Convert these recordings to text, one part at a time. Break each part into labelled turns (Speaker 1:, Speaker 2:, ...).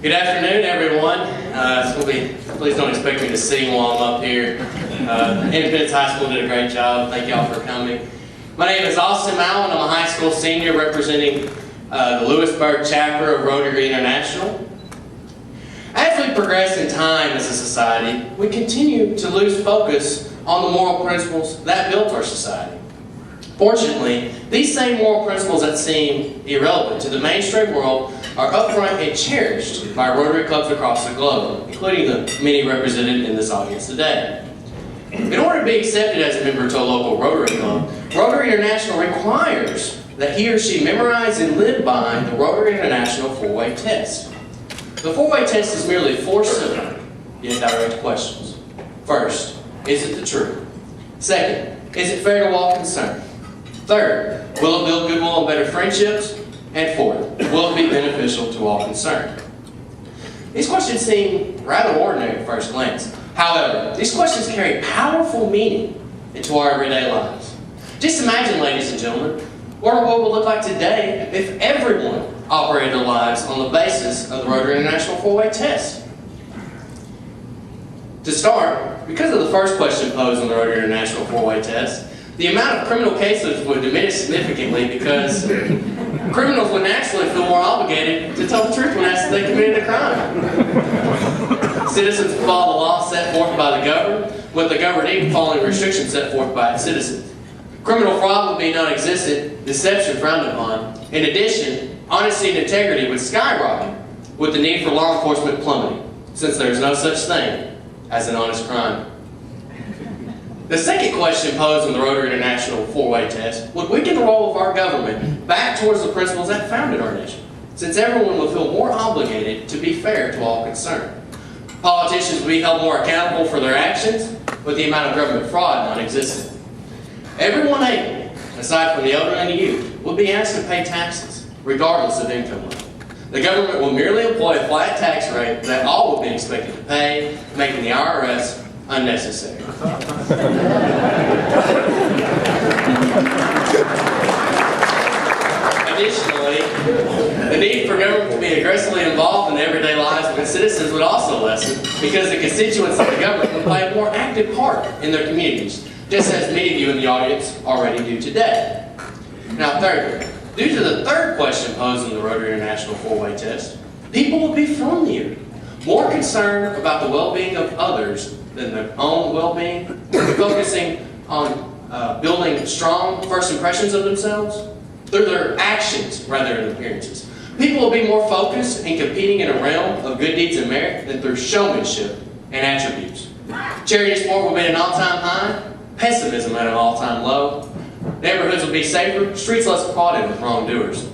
Speaker 1: Good afternoon, everyone. Please don't expect me to sing while I'm up here. Independence High School did a great job. Thank y'all for coming. My name is Austin Mowell, and I'm a high school senior representing the Lewisburg chapter of Rotary International. As we progress in time as a society, we continue to lose focus on the moral principles that built our society. Fortunately, these same moral principles that seem irrelevant to the mainstream world are upfront and cherished by Rotary clubs across the globe, including the many represented in this audience today. In order to be accepted as a member to a local Rotary club, Rotary International requires that he or she memorize and live by the Rotary International four-way test. The four-way test is merely four simple, yet direct questions. First, is it the truth? Second, is it fair to all concerned? Third, will it build goodwill and better friendships? And fourth, will it be beneficial to all concerned? These questions seem rather ordinary at first glance. However, these questions carry powerful meaning into our everyday lives. Just imagine, ladies and gentlemen, what our world would look like today if everyone operated their lives on the basis of the Rotary International four-way test. To start, because of the first question posed on the Rotary International four-way test, the amount of criminal cases would diminish significantly because criminals would naturally feel more obligated to tell the truth when asked if they committed a crime. Citizens would follow the law set forth by the government, with the government following restrictions set forth by its citizens. Criminal fraud would be non-existent, deception frowned upon. In addition, honesty and integrity would skyrocket, with the need for law enforcement plummeting, since there is no such thing as an honest crime. The second question posed in the Rotary International four-way test would weaken the role of our government back towards the principles that founded our nation, since everyone would feel more obligated to be fair to all concerned. Politicians would be held more accountable for their actions, with the amount of government fraud non-existent. Everyone able, aside from the elderly and the youth, would be asked to pay taxes, regardless of income level. The government will merely employ a flat tax rate that all would be expected to pay, making the IRS unnecessary. Additionally, the need for government to be aggressively involved in the everyday lives of its citizens would also lessen because the constituents of the government would play a more active part in their communities, just as many of you in the audience already do today. Now, thirdly, due to the third question posed in the Rotary International four-way test, people would be friendlier, more concerned about the well-being of others than their own well-being, focusing on building strong first impressions of themselves through their actions rather than appearances. People will be more focused in competing in a realm of good deeds and merit than through showmanship and attributes. Charity sport will be at an all-time high, pessimism at an all-time low. Neighborhoods will be safer, streets less crowded with wrongdoers.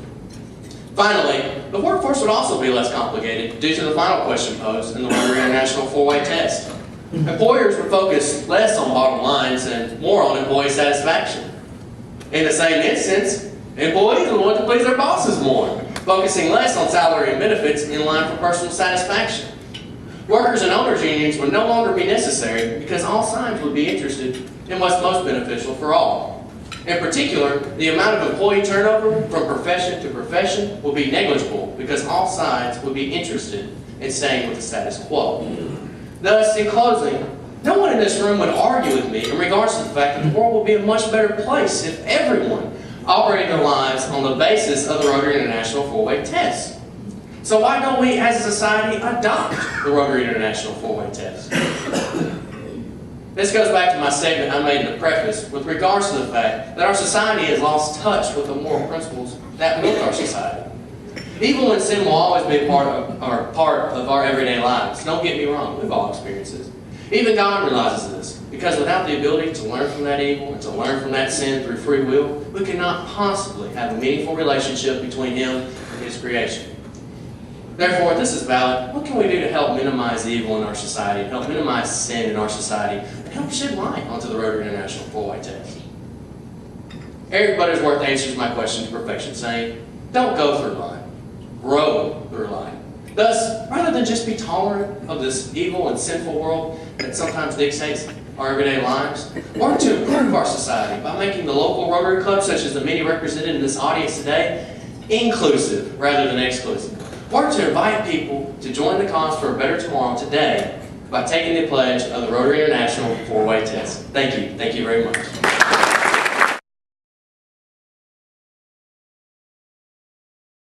Speaker 1: Finally, the workforce would also be less complicated due to the final question posed in the Rotary International four-way test. Employers would focus less on bottom lines and more on employee satisfaction. In the same instance, employees would want to please their bosses more, focusing less on salary and benefits in line for personal satisfaction. Workers and owners unions would no longer be necessary because all sides would be interested in what's most beneficial for all. In particular, the amount of employee turnover from profession to profession will be negligible because all sides would be interested in staying with the status quo. Thus, in closing, no one in this room would argue with me in regards to the fact that the world will be a much better place if everyone operated their lives on the basis of the Rotary International four-way test. So why don't we as a society adopt the Rotary International four-way test? This goes back to my statement I made in the preface with regards to the fact that our society has lost touch with the moral principles that built our society. Evil and sin will always be a part of our everyday lives. Don't get me wrong, we've all experienced this. Even God realizes this, because without the ability to learn from that evil and to learn from that sin through free will, we cannot possibly have a meaningful relationship between Him and His creation. Therefore, if this is valid, what can we do to help minimize evil in our society, help minimize sin in our society, and help shed light onto the Rotary International four-way test? Eric Buttersworth answers my question to perfection, saying, don't go through life. Grow through life. Thus, rather than just be tolerant of this evil and sinful world that sometimes dictates our everyday lives, work to improve our society by making the local Rotary clubs, such as the many represented in this audience today, inclusive rather than exclusive. Work to invite people to join the cause for a better tomorrow today by taking the pledge of the Rotary International 4-way test. Thank you. Thank you very much.